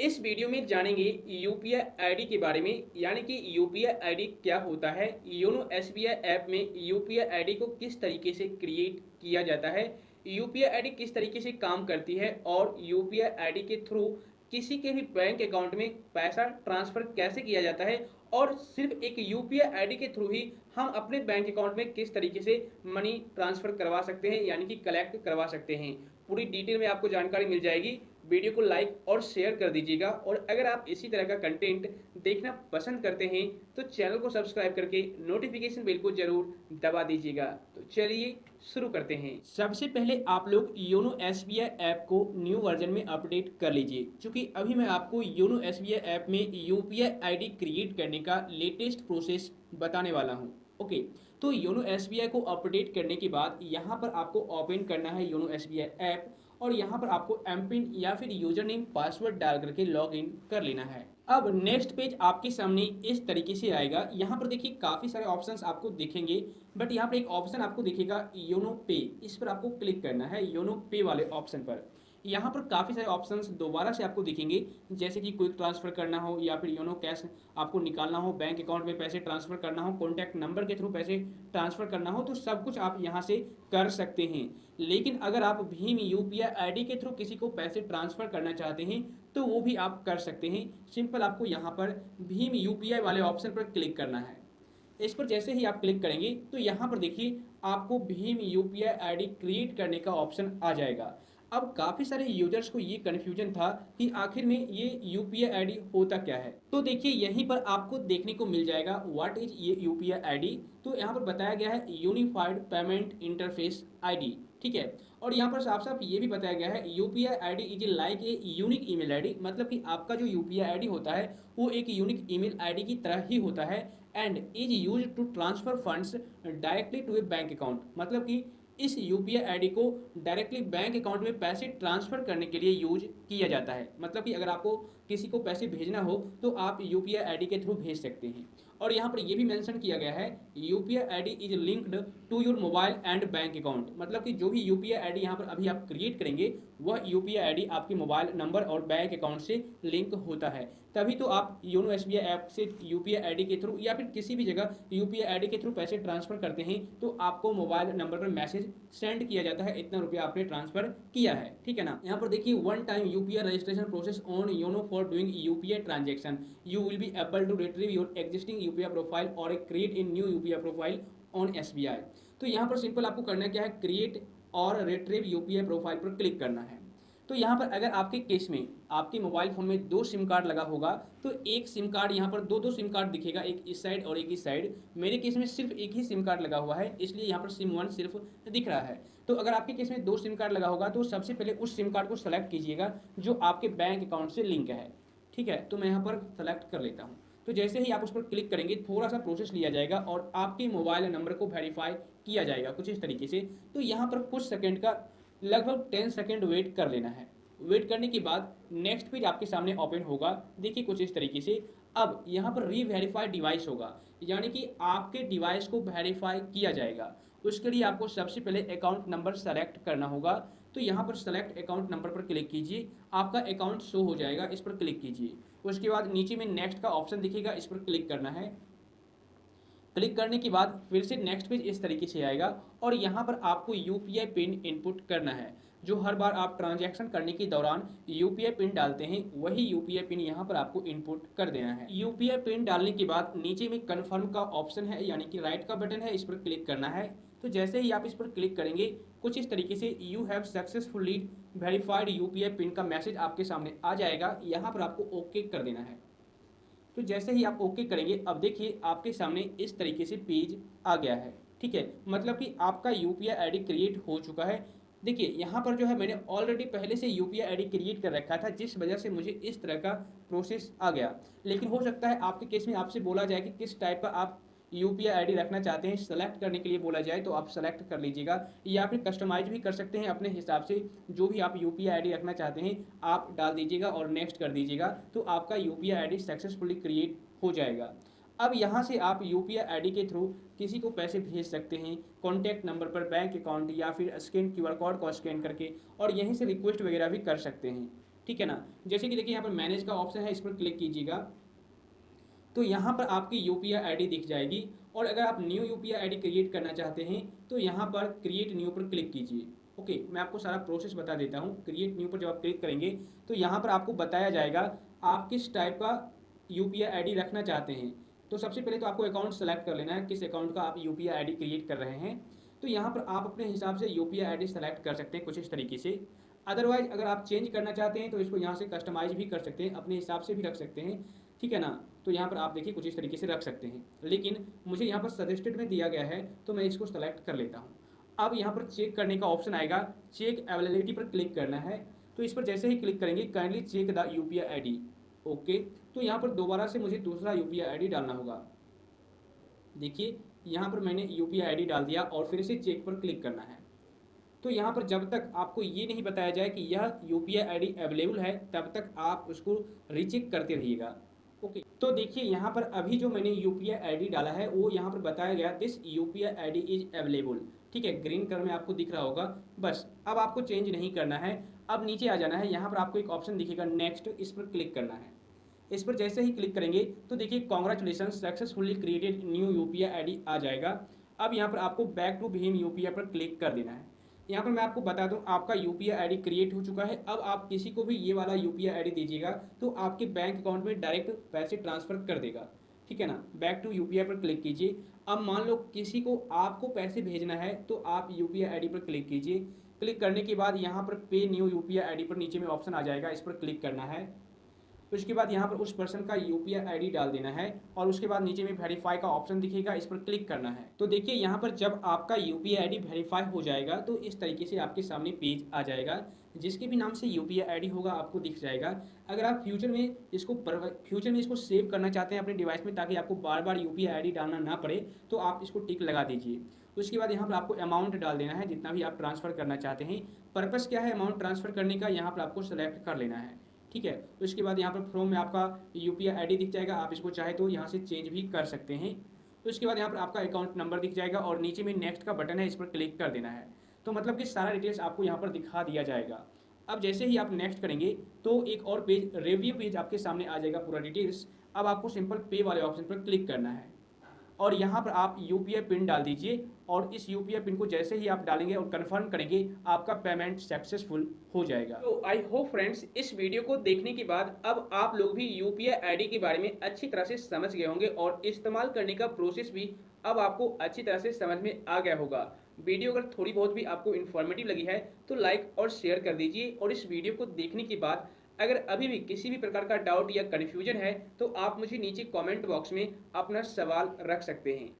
इस वीडियो में जानेंगे यूपीआई आईडी के बारे में, यानी कि यूपीआई आईडी क्या होता है, योनो एसबीआई ऐप में यूपीआई आईडी को किस तरीके से क्रिएट किया जाता है, यूपीआई आईडी किस तरीके से काम करती है और यूपीआई आईडी के थ्रू किसी के भी बैंक अकाउंट में पैसा ट्रांसफर कैसे किया जाता है और सिर्फ एक यूपीआई आईडी के थ्रू ही हम अपने बैंक अकाउंट में किस तरीके से मनी ट्रांसफर करवा सकते हैं, यानी कि कलेक्ट करवा सकते हैं। पूरी डिटेल में आपको जानकारी मिल जाएगी। वीडियो को लाइक और शेयर कर दीजिएगा और अगर आप इसी तरह का कंटेंट देखना पसंद करते हैं तो चैनल को सब्सक्राइब करके नोटिफिकेशन बेल को जरूर दबा दीजिएगा। तो चलिए शुरू करते हैं। सबसे पहले आप लोग योनो एसबीआई ऐप को न्यू वर्जन में अपडेट कर लीजिए, क्योंकि अभी मैं आपको योनो एसबीआई ऐप में यूपीआई आईडी क्रिएट करने का लेटेस्ट प्रोसेस बताने वाला हूं। ओके, तो योनो एसबीआई को अपडेट करने के बाद यहाँ पर आपको ओपन करना है योनो एसबीआई ऐप और यहाँ पर आपको एम पिन या फिर यूजर नेम पासवर्ड डाल करके लॉग इन कर लेना है। अब नेक्स्ट पेज आपके सामने इस तरीके से आएगा। यहाँ पर देखिए काफ़ी सारे ऑप्शंस आपको दिखेंगे, बट यहाँ पर एक ऑप्शन आपको दिखेगा योनो पे, इस पर आपको क्लिक करना है, योनो पे वाले ऑप्शन पर। यहाँ पर काफ़ी सारे ऑप्शंस दोबारा से आपको दिखेंगे, जैसे कि क्विक ट्रांसफर करना हो या फिर योनो कैश आपको निकालना हो, बैंक अकाउंट में पैसे ट्रांसफर करना हो, कॉन्टैक्ट नंबर के थ्रू पैसे ट्रांसफर करना हो, तो सब कुछ आप यहाँ से कर सकते हैं। लेकिन अगर आप भीम यूपीआई आईडी के थ्रू किसी को पैसे ट्रांसफर करना चाहते हैं तो वो भी आप कर सकते हैं। सिंपल आपको यहाँ पर भीम यूपीआई वाले ऑप्शन पर क्लिक करना है। इस पर जैसे ही आप क्लिक करेंगे तो यहाँ पर देखिए आपको भीम यूपीआई आईडी क्रिएट करने का ऑप्शन आ जाएगा। अब काफ़ी सारे यूजर्स को ये कन्फ्यूजन था कि आखिर में ये यूपीआई आईडी होता क्या है। तो देखिए यहीं पर आपको देखने को मिल जाएगा व्हाट इज ये यूपीआई आईडी। तो यहाँ पर बताया गया है यूनिफाइड पेमेंट इंटरफेस आईडी, ठीक है। और यहाँ पर साफ साफ ये भी बताया गया है UPI ID is like a unique email ID, मतलब कि आपका जो यूपीआई आईडी होता है वो एक यूनिक ईमेल आईडी की तरह ही होता है and is used to transfer funds directly to a bank account, मतलब कि इस यूपीआई आईडी को डायरेक्टली बैंक अकाउंट में पैसे ट्रांसफर करने के लिए यूज किया जाता है। मतलब कि अगर आपको किसी को पैसे भेजना हो तो आप यूपीआई आईडी के थ्रू भेज सकते हैं। और यहाँ पर यह भी मेंशन किया गया है UPI ID is linked to your mobile and bank account, मतलब कि जो भी यूपीआई आईडी यहाँ पर अभी आप क्रिएट करेंगे वह यूपीआई आईडी आपके मोबाइल नंबर और बैंक अकाउंट से लिंक होता है। तभी तो आप योनो एसबीआई ऐप से यूपीआई आईडी के थ्रू या फिर किसी भी जगह यूपीआई आईडी के थ्रू पैसे ट्रांसफर करते हैं तो आपको मोबाइल नंबर पर मैसेज सेंड किया जाता है इतना रुपया आपने ट्रांसफर किया है, ठीक है ना। यहाँ पर देखिए one time UPI registration process on YONO for doing UPI transaction, you will be able to retrieve your existing UPI profile और create in new UPI profile on SBI. तो यहाँ पर सिंपल आपको करना क्या है, क्रिएट और रिट्रीव यूपीआई प्रोफाइल पर क्लिक करना है। तो यहाँ पर अगर आपके केस में आपके मोबाइल फ़ोन में दो सिम कार्ड लगा होगा तो एक सिम कार्ड यहाँ पर दो सिम कार्ड दिखेगा, एक इस साइड और एक इस साइड। मेरे केस में सिर्फ एक ही सिम कार्ड लगा हुआ है, इसलिए यहाँ पर सिम 1 सिर्फ दिख रहा है। तो अगर आपके केस में दो सिम कार्ड लगा होगा तो सबसे पहले उस सिम कार्ड को सेलेक्ट कीजिएगा जो आपके बैंक अकाउंट से लिंक है, ठीक है। तो मैं यहाँ पर सेलेक्ट कर लेता हूँ। तो जैसे ही आप उस पर क्लिक करेंगे थोड़ा सा प्रोसेस लिया जाएगा और आपके मोबाइल नंबर को वेरीफाई किया जाएगा कुछ इस तरीके से। तो यहाँ पर कुछ सेकंड का लगभग 10 सेकंड वेट कर लेना है। वेट करने के बाद नेक्स्ट पेज आपके सामने ओपन होगा, देखिए कुछ इस तरीके से। अब यहाँ पर री वेरीफाई डिवाइस होगा, यानी कि आपके डिवाइस को वेरीफाई किया जाएगा। उसके लिए आपको सबसे पहले अकाउंट नंबर सेलेक्ट करना होगा। तो यहाँ पर सेलेक्ट अकाउंट नंबर पर क्लिक कीजिए, आपका अकाउंट शो हो जाएगा, इस पर क्लिक कीजिए। उसके बाद नीचे में नेक्स्ट का ऑप्शन दिखेगा, इस पर क्लिक करना है। क्लिक करने के बाद फिर से नेक्स्ट पेज इस तरीके से आएगा और यहाँ पर आपको यूपीआई पिन इनपुट करना है। जो हर बार आप ट्रांजैक्शन करने के दौरान यूपीआई पिन डालते हैं वही यूपीआई पिन यहाँ पर आपको इनपुट कर देना है। यूपीआई पिन डालने के बाद नीचे में कन्फर्म का ऑप्शन है, यानी कि राइट का बटन है, इस पर क्लिक करना है। तो जैसे ही आप इस पर क्लिक करेंगे कुछ इस तरीके से you have successfully verified UPI pin का मैसेज आपके सामने आ जाएगा। यहाँ पर आपको ओके कर देना है। तो जैसे ही आप ओके करेंगे अब देखिए आपके सामने इस तरीके से पेज आ गया है, ठीक है। मतलब कि आपका यूपीआई आईडी क्रिएट हो चुका है। देखिए यहाँ पर जो है मैंने ऑलरेडी पहले से यूपीआई आईडी क्रिएट कर रखा था, जिस वजह से मुझे इस तरह का प्रोसेस आ गया। लेकिन हो सकता है आपके केस में आपसे बोला जाए कि किस टाइप का आप यूपीआई आईडी रखना चाहते हैं, सेलेक्ट करने के लिए बोला जाए तो आप सेलेक्ट कर लीजिएगा, या फिर कस्टमाइज भी कर सकते हैं अपने हिसाब से। जो भी आप यूपीआई आईडी रखना चाहते हैं आप डाल दीजिएगा और नेक्स्ट कर दीजिएगा, तो आपका यूपीआई आईडी सक्सेसफुली क्रिएट हो जाएगा। अब यहाँ से आप यूपीआई आईडी के थ्रू किसी को पैसे भेज सकते हैं कॉन्टैक्ट नंबर पर, बैंक अकाउंट या फिर स्कैन क्यूआर कोड को स्कैन करके, और यहीं से रिक्वेस्ट वगैरह भी कर सकते हैं, ठीक है ना। जैसे कि देखिए यहाँ पर मैनेज का ऑप्शन है, इस पर क्लिक कीजिएगा तो यहाँ पर आपकी यूपीआई आईडी दिख जाएगी। और अगर आप न्यू यूपीआई आईडी क्रिएट करना चाहते हैं तो यहाँ पर क्रिएट न्यू पर क्लिक कीजिए। ओके, मैं आपको सारा प्रोसेस बता देता हूँ। क्रिएट न्यू पर जब आप क्लिक करेंगे तो यहाँ पर आपको बताया जाएगा आप किस टाइप का यूपीआई आईडी रखना चाहते हैं। तो सबसे पहले तो आपको अकाउंट सेलेक्ट कर लेना है, किस अकाउंट का आप यूपीआई आईडी क्रिएट कर रहे हैं। तो यहाँ पर आप अपने हिसाब से यूपीआई आईडी सेलेक्ट कर सकते हैं कुछ इस तरीके से। अदरवाइज अगर आप चेंज करना चाहते हैं तो इसको यहाँ से कस्टमाइज भी कर सकते हैं, अपने हिसाब से भी रख सकते हैं, ठीक है ना। तो यहाँ पर आप देखिए कुछ इस तरीके से रख सकते हैं, लेकिन मुझे यहाँ पर सजेस्टेड में दिया गया है तो मैं इसको सेलेक्ट कर लेता हूँ। अब यहाँ पर चेक करने का ऑप्शन आएगा, चेक अवेलेबिलिटी पर क्लिक करना है। तो इस पर जैसे ही क्लिक करेंगे kindly check the UPI ID. Okay, तो यहाँ पर दोबारा से मुझे दूसरा यूपीआई आईडी डालना होगा। देखिए यहाँ पर मैंने यूपीआई आईडी डाल दिया और फिर से चेक पर क्लिक करना है। तो यहाँ पर जब तक आपको ये नहीं बताया जाए कि यह यूपीआई आईडी अवेलेबल है तब तक आप उसको रीचेक करते रहिएगा। ओके, तो देखिए यहाँ पर अभी जो मैंने यूपीआई आईडी डाला है वो यहाँ पर बताया गया this UPI ID is available, ठीक है, ग्रीन कलर में आपको दिख रहा होगा। बस अब आपको चेंज नहीं करना है। अब नीचे आ जाना है, यहाँ पर आपको एक ऑप्शन दिखेगा नेक्स्ट, इस पर क्लिक करना है। इस पर जैसे ही क्लिक करेंगे तो देखिए congratulation successfully created new UPI ID आ जाएगा। अब यहाँ पर आपको बैक टू भीम यूपीआई पर क्लिक कर देना है। यहाँ पर मैं आपको बता दूं आपका यूपीआई आईडी क्रिएट हो चुका है। अब आप किसी को भी ये वाला यूपीआई आईडी दीजिएगा तो आपके बैंक अकाउंट में डायरेक्ट पैसे ट्रांसफर कर देगा, ठीक है ना। बैक टू यूपीआई पर क्लिक कीजिए। अब मान लो किसी को आपको पैसे भेजना है तो आप यूपीआई आईडी पर क्लिक कीजिए। क्लिक करने के बाद यहाँ पर पे न्यू यूपीआई आईडी पर नीचे में ऑप्शन आ जाएगा, इस पर क्लिक करना है। उसके बाद यहाँ पर उस पर्सन का यूपीआई आईडी डाल देना है और उसके बाद नीचे में वेरीफाई का ऑप्शन दिखेगा, इस पर क्लिक करना है। तो देखिए यहाँ पर जब आपका यूपीआई आईडी वेरीफाई हो जाएगा तो इस तरीके से आपके सामने पेज आ जाएगा, जिसके भी नाम से यूपीआई आईडी होगा आपको दिख जाएगा। अगर आप फ्यूचर में इसको सेव करना चाहते हैं अपने डिवाइस में ताकि आपको बार बार यूपीआई आईडी डालना ना पड़े तो आप इसको टिक लगा दीजिए। उसके बाद यहाँ पर आपको अमाउंट डाल देना है जितना भी आप ट्रांसफ़र करना चाहते हैं। पर्पस क्या है अमाउंट ट्रांसफ़र करने का, यहाँ पर आपको सेलेक्ट कर लेना है, ठीक है। तो इसके बाद यहाँ पर फ्रॉम में आपका यूपीआई आईडी दिख जाएगा, आप इसको चाहे तो यहाँ से चेंज भी कर सकते हैं। तो इसके बाद यहाँ पर आपका अकाउंट नंबर दिख जाएगा और नीचे में नेक्स्ट का बटन है, इस पर क्लिक कर देना है। तो मतलब कि सारा डिटेल्स आपको यहाँ पर दिखा दिया जाएगा। अब जैसे ही आप नेक्स्ट करेंगे तो एक और पेज, रिव्यू पेज आपके सामने आ जाएगा पूरा डिटेल्स। अब आपको सिंपल पे वाले ऑप्शन पर क्लिक करना है और यहाँ पर आप यूपीआई पिन डाल दीजिए और इस यूपीआई पिन को जैसे ही आप डालेंगे और कंफर्म करेंगे आपका पेमेंट सक्सेसफुल हो जाएगा। तो आई होप फ्रेंड्स इस वीडियो को देखने के बाद अब आप लोग भी यूपीआई आईडी के बारे में अच्छी तरह से समझ गए होंगे और इस्तेमाल करने का प्रोसेस भी अब आपको अच्छी तरह से समझ में आ गया होगा। वीडियो अगर थोड़ी बहुत भी आपको इन्फॉर्मेटिव लगी है तो लाइक और शेयर कर दीजिए और इस वीडियो को देखने के बाद अगर अभी भी किसी भी प्रकार का डाउट या कन्फ्यूजन है तो आप मुझे नीचे कमेंट बॉक्स में अपना सवाल रख सकते हैं।